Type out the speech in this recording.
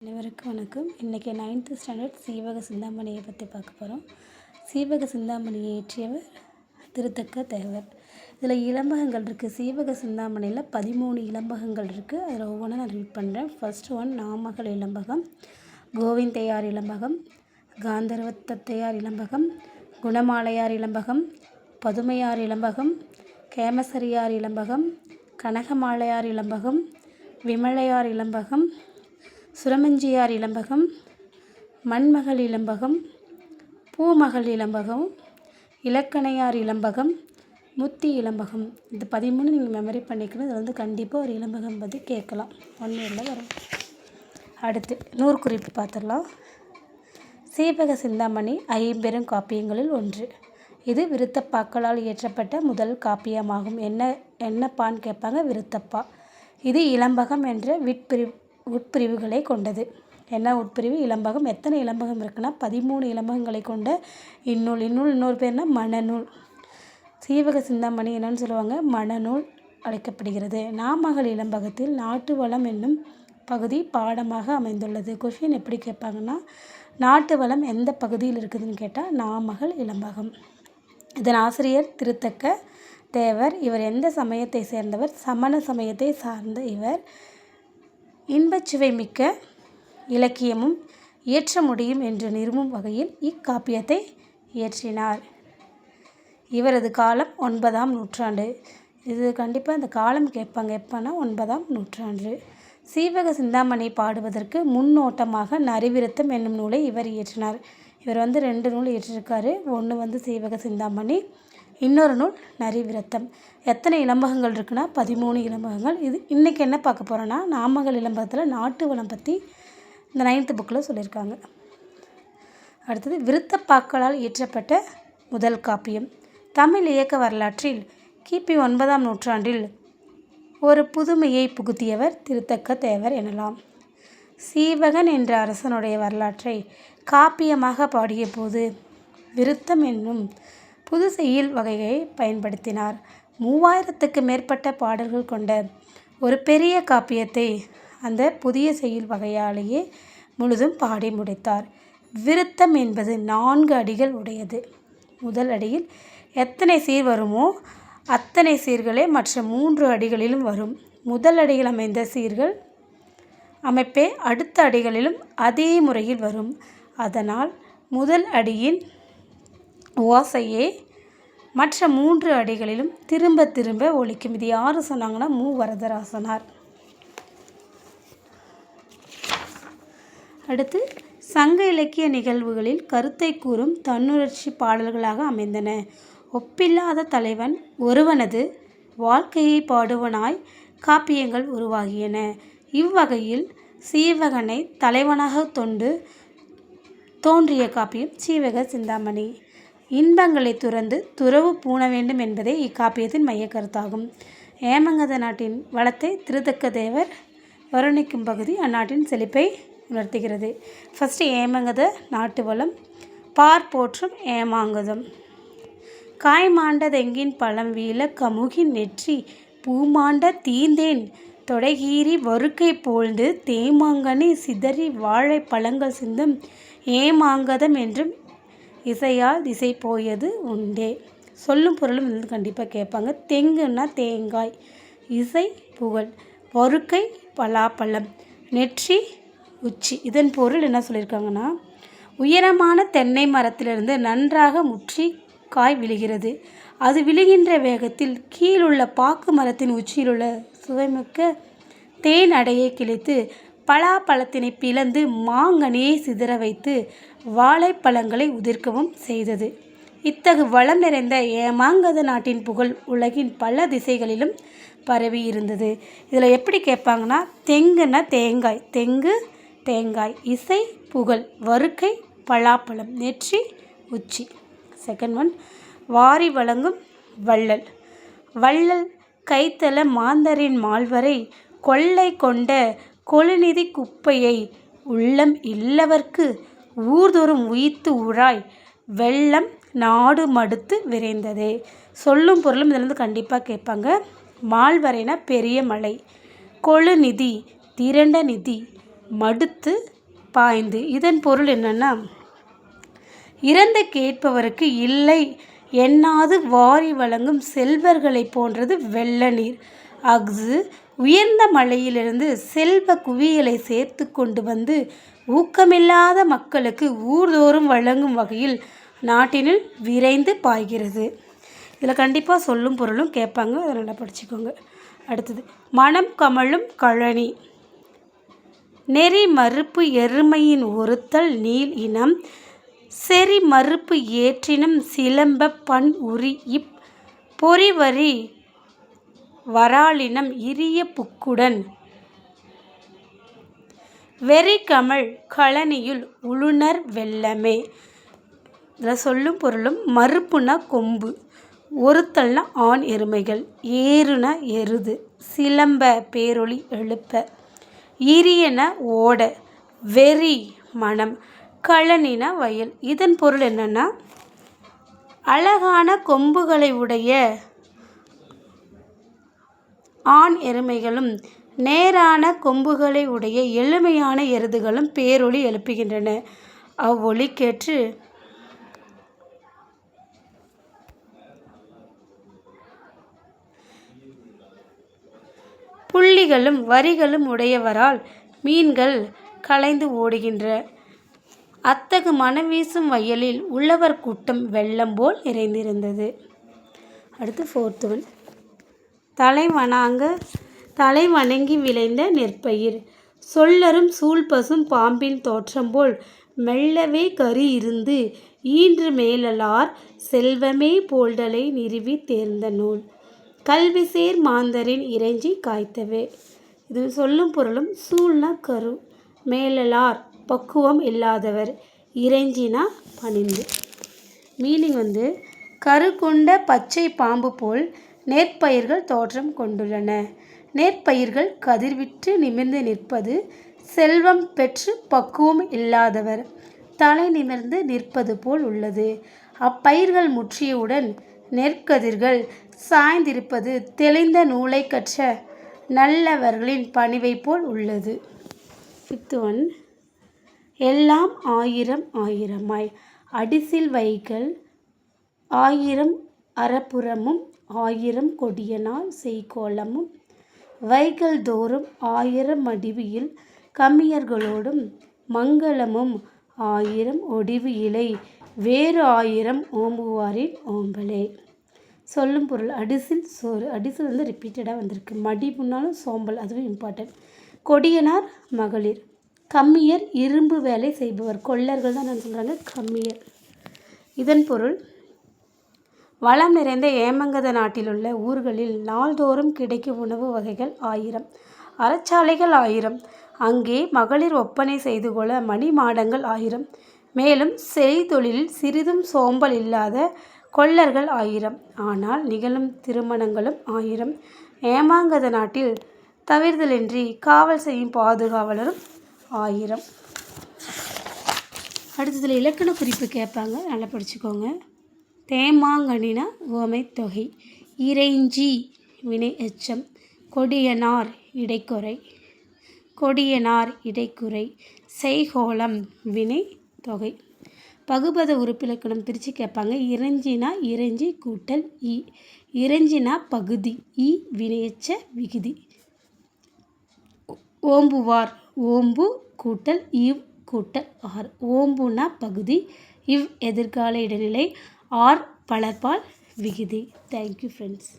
அனைவருக்கும் வணக்கம். இன்றைக்கி 9th ஸ்டாண்டர்ட் சீவக சிந்தாமணியை பற்றி பார்க்க போகிறோம். சீவக சிந்தாமணியை இயற்றியவர் திருத்தக்க தேவர். இதில் இலம்பகங்கள் இருக்குது. சீவக சிந்தாமணியில் 13 இலம்பகங்கள் இருக்குது. அதில் ஒவ்வொன்றும் நான் ரீட் பண்ணுறேன். ஃபர்ஸ்ட் ஒன் நாமகள் இலம்பகம், கோவிந்தையார் இலம்பகம், காந்தர்வத்தத்தையார் இலம்பகம், குணமாலையார் இலம்பகம், பதுமையார் இலம்பகம், கேமசரியார் இலம்பகம், கனகமாலையார் இலம்பகம், விமலையார் இலம்பகம், சுரமஞ்சியார் இலம்பகம், மண்மகள் இலம்பகம், பூமகள் இலம்பகம், இலக்கணையார் இலம்பகம், முத்தி இலம்பகம். இது 13 நீங்கள் மெமரி பண்ணிக்கணும். இதில் வந்து கண்டிப்பாக ஒரு இலம்பகம் பற்றி கேட்கலாம். 1 இயரில் வரும். அடுத்து 100 குறிப்பு பார்த்துடலாம். சீவக சிந்தாமணி ஐம்பெரும் காப்பியங்களில் ஒன்று. இது விருத்தப்பாக்களால் இயற்றப்பட்ட முதல் காப்பியமாகும். என்னப்பான்னு கேட்பாங்க. விருத்தப்பா. இது இலம்பகம் என்ற உட்பிரிவுகளை கொண்டது. என்ன உட்பிரிவு? இலம்பகம். எத்தனை இலம்பகம் இருக்குன்னா 13 இலம்பகங்களை கொண்ட இந்நூல். இன்னொரு பேர்னா மணநூல். சீவக சிந்தாமணி என்னன்னு சொல்லுவாங்க? மணநூல் அழைக்கப்படுகிறது. நாமகள் இலம்பகத்தில் நாட்டு வளம் என்னும் பகுதி பாடமாக அமைந்துள்ளது. கொஷின் எப்படி கேட்பாங்கன்னா, நாட்டு வளம் எந்த பகுதியில் இருக்குதுன்னு கேட்டால் நாமகள் இலம்பகம். இதன் ஆசிரியர் திருத்தக்க தேவர். இவர் எந்த சமயத்தை சேர்ந்தவர்? சமண சமயத்தை சார்ந்த இவர். இன்பச்சுவை மிக்க இலக்கியமும் இயற்ற முடியும் என்று நிறுவும் வகையில் இக்காப்பியத்தை இயற்றினார். இவரது காலம் 9ஆம் நூற்றாண்டு. இது கண்டிப்பாக இந்த காலம் கேட்பாங்க. எப்போனா 9ஆம் நூற்றாண்டு. சீவக சிந்தாமணி பாடுவதற்கு முன்னோட்டமாக நரிவிருத்தம் என்னும் நூலை இவர் இயற்றினார். இவர் வந்து 2 நூல் இயற்றிருக்காரு. ஒன்று வந்து சீவக சிந்தாமணி, இன்னொரு நூல் நரிவிருத்தம். எத்தனை இலம்பகங்கள் இருக்குன்னா 13 இலம்பகங்கள். இது இன்றைக்கி என்ன பார்க்க போகிறோன்னா, நாமகள் இலம்பகத்தில் நாட்டு வளம் பற்றி இந்த 9th புக்கில் சொல்லியிருக்காங்க. அடுத்தது விருத்தப்பாக்களால் இயற்றப்பட்ட முதல் காப்பியம். தமிழ் இயக்க வரலாற்றில் கிபி 9ஆம் நூற்றாண்டில் ஒரு புதுமையை புகுத்தியவர் திருத்தக்க தேவர் எனலாம். சீவகன் என்ற அரசனுடைய வரலாற்றை காப்பியமாக பாடிய போது விருத்தம் என்னும் புது செய்யுள் வகையை பயன்படுத்தினார். 3000க்கு மேற்பட்ட பாடல்கள் கொண்ட ஒரு பெரிய காப்பியத்தை அந்த புதிய செய்யுள் வகையாலேயே முழுதும் பாடி முடித்தார். விருத்தம் என்பது 4 அடிகள் உடையது. முதல் அடியில் எத்தனை சீர் வருமோ அத்தனை சீர்களே மற்ற 3 அடிகளிலும் வரும். முதல் அடியில் அமைந்த சீர்கள் அமைப்பே அடுத்த அடிகளிலும் அதே முறையில் வரும். அதனால் முதல் அடியின் ஓசையே மற்ற 3 அடிகளிலும் திரும்ப திரும்ப ஒலிக்கும். இது யார் சொன்னாங்கன்னா மூவரதராசனார். அடுத்து சங்க இலக்கிய நிகழ்வுகளில் கருத்தை கூறும் தன்னுணர்ச்சி பாடல்களாக அமைந்தன. ஒப்பில்லாத தலைவன் ஒருவனது வாழ்க்கையை பாடுவனாய் காப்பியங்கள் உருவாகியன. இவ்வகையில் சீவகனை தலைவனாக தோன்றிய காப்பியம் சீவக சிந்தாமணி. இன்பங்களை துறந்து துறவு பூண வேண்டும் என்பதே இக்காப்பியத்தின் மைய கருத்தாகும். ஏமங்கத நாட்டின் வளத்தை திருத்தக்க தேவர் வருணிக்கும் பகுதி அந்நாட்டின் செழிப்பை உணர்த்துகிறது. ஃபஸ்ட்டு ஏமங்கத நாட்டு வளம். பார் போற்றும் ஏமாங்கதம். காய்மாண்ட தெங்கின் பழம் வீழ கமுகின் நெற்றி பூமாண்ட தீந்தேன் தொடைகீறி வருக்கை போழ்ந்து தேமாங்கனி சிதறி வாழை பழங்கள் சிந்தும் ஏமாங்கதம் என்றும் இசையால் திசை போயது உண்டே. சொல்லும் பொருளும் வந்து கண்டிப்பாக கேட்பாங்க. தெங்குன்னா தேங்காய், இசை புகழ், வருக்கை பலாப்பழம், நெற்றி உச்சி. இதன் பொருள் என்ன சொல்லியிருக்காங்கன்னா, உயரமான தென்னை மரத்திலிருந்து நன்றாக முற்றி காய் விழுகிறது. அது விழுகின்ற வேகத்தில் கீழுள்ள பாக்கு மரத்தின் உச்சியிலுள்ள சுவைமிக்க தேன் அடையை கிழித்து பலாப்பழத்தினை பிளந்து மாங்கனியை சிதற வைத்து வாழைப்பழங்களை உதிர்க்கவும் செய்தது. இத்தகு வளம் நிறைந்த ஏமாங்கத நாட்டின் புகழ் உலகின் பல திசைகளிலும் பரவி இருந்தது. இதில் எப்படி கேட்பாங்கன்னா, தெங்குன்னா தேங்காய், தெங்கு தேங்காய், இசை புகழ், வருக்கை பலாப்பழம், நெற்றி உச்சி. செகண்ட் ஒன், வாரி வழங்கும் வள்ளல். வள்ளல் கைத்தல மாந்தரின் மால்வரை கொள்ளை கொண்ட கொழுநிதி குப்பையை உள்ளம் இல்லவர்க்கு ஊர்தோறும் உயித்து உழாய் வெள்ளம் நாடு மடுத்து விரைந்ததே. சொல்லும் பொருளும் இதிலிருந்து கண்டிப்பாக கேட்பாங்க. மால்வரைனா பெரிய மலை, கொழுநிதி திரண்ட நிதி, மடுத்து பாய்ந்து. இதன் பொருள் என்னென்னா, இறந்த கேட்பவருக்கு இல்லை எண்ணாது வாரி வழங்கும் செல்வர்களை போன்றது வெள்ள நீர். அஃது உயர்ந்த மலையிலிருந்து செல்வ குவியலை சேர்த்து கொண்டு வந்து ஊக்கமில்லாத மக்களுக்கு ஊர்தோறும் வழங்கும் வகையில் நாட்டினில் விரைந்து பாய்கிறது. இதில் கண்டிப்பாக சொல்லும் பொருளும் கேட்பாங்க, அதை நல்லா படிச்சுக்கோங்க. அடுத்தது, மனம் கமழும் கழனி. நெறி மறுப்பு எருமையின் ஒருத்தல் நீள் இனம் செறி மறுப்பு ஏற்றினும் சிலம்ப பண் உரி இப் பொறிவரி வராளினம் இரிய புக்குடன் வெறிகமழ் கழனியுள் உளுணர் வெள்ளமே. இதில் சொல்லும் பொருளும், மறுப்புனா கொம்பு, ஒருத்தல்னா ஆண் எருமைகள், ஏறுனா எருது, சிலம்ப பேரொலி எழுப்ப, இரியன ஓட, வெறி மனம், கழனினா வயல். இதன் பொருள் என்னென்னா, அழகான கொம்புகளை உடைய ஆண் எருமைகளும் நேரான கொம்புகளை உடைய எளிமையான எருதுகளும் பேரொலி எழுப்புகின்றன. அவ்வொலி கேட்டு புள்ளிகளும் வரிகளும் உடையவரால் மீன்கள் கலைந்து ஓடுகின்ற. அத்தகு மனவீசும் வயலில் உழவர் கூட்டம் வெள்ளம் போல் நிறைந்திருந்தது. அடுத்து 4th one. தலை வணங்கி விளைந்த நெற்பயிர். சொல்லரும் சூழ்பசும் பாம்பின் தோற்றம் போல் மெல்லவே கரி இருந்து ஈன்று மேலலார் செல்வமே போல்டலை நிறுவி தேர்ந்த நூல் கல்விசேர் மாந்தரின் இறைஞ்சி காய்த்தவே. இது சொல்லும் பொருளும், சூழ்னா கரு, மேலலார் பக்குவம் இல்லாதவர், இறைஞ்சினா பணிந்து. மீனிங் கரு கொண்ட பச்சை பாம்பு போல் நெற்பயிர்கள் தோற்றம் கொண்டுள்ளன. நெற்பயிர்கள் கதிர்விட்டு நிமிர்ந்து நிற்பது செல்வம் பெற்று பக்குவம் இல்லாதவர் தலை நிமிர்ந்து நிற்பது போல் உள்ளது. அப்பயிர்கள் முற்றியவுடன் நெற்கதிர்கள் சாய்ந்திருப்பது தெளிந்த நூலை கற்ற நல்லவர்களின் பணிவை போல் உள்ளது. 5th one. எல்லாம் ஆயிரம் ஆயிரமாய். அடிசில் வைகள் 1000 அறப்புறமும் 1000 கொடியனார் செய்கோலமும் வைகள் தோறும் 1000 மடிவியில் கம்மியர்களோடும் மங்கலமும் 1000 ஒடிவு இலை வேறு 1000 ஓம்புவாரின் ஓம்பலே. சொல்லும் பொருள், அடிசில் சோறு. அடிசில் ரிப்பீட்டடாக வந்திருக்கு. மடிப்புனாலும் சோம்பல், அதுவும் இம்பார்ட்டன்ட். கொடியனார் மகளிர். கம்மியர் இரும்பு வேலை செய்பவர். கொல்லர்கள் தான் நான் சொல்கிறாங்க, கம்மியர். இதன் பொருள், வளம் நிறைந்த ஏமங்கத நாட்டிலுள்ள ஊர்களில் நாள்தோறும் கிடைக்கும் உணவு வகைகள் 1000, அறச்சாலைகள் 1000, அங்கே மகளிர் ஒப்பனை செய்து கொள்ள மணிமாடங்கள் 1000, மேலும் செய்தொழிலில் சிறிதும் சோம்பல் இல்லாத கொல்லர்கள் 1000, ஆனால் நிகழும் திருமணங்களும் 1000. ஏமாங்கத நாட்டில் தவிர்தலின்றி காவல் செய்யும் பாதுகாவலரும் 1000. அடுத்ததில் இலக்கண குறிப்பு கேட்பாங்க, நல்லா படிச்சுக்கோங்க. தேமாங்கனினா உவமை தொகை, இறைஞ்சி வினை எச்சம், கொடியனார் இடைக்குறை, கொடியனார் இடைக்குறை, செய்கோளம் வினை தொகை. பகுபத உறுப்பிலக்கணம் பிரித்து கேட்பாங்க. இறைஞ்சினா இறைஞ்சி கூட்டல் இ, இறைஞ்சினா பகுதி, இ வினையெச்ச விகுதி. ஓம்புவார், ஓம்பு கூட்டல் இவ் கூட்டல் ஆர், ஓம்புனா பகுதி, இவ் எதிர்கால இடைநிலை, ஆர் பலர்பால் விகுதி. Thank you friends.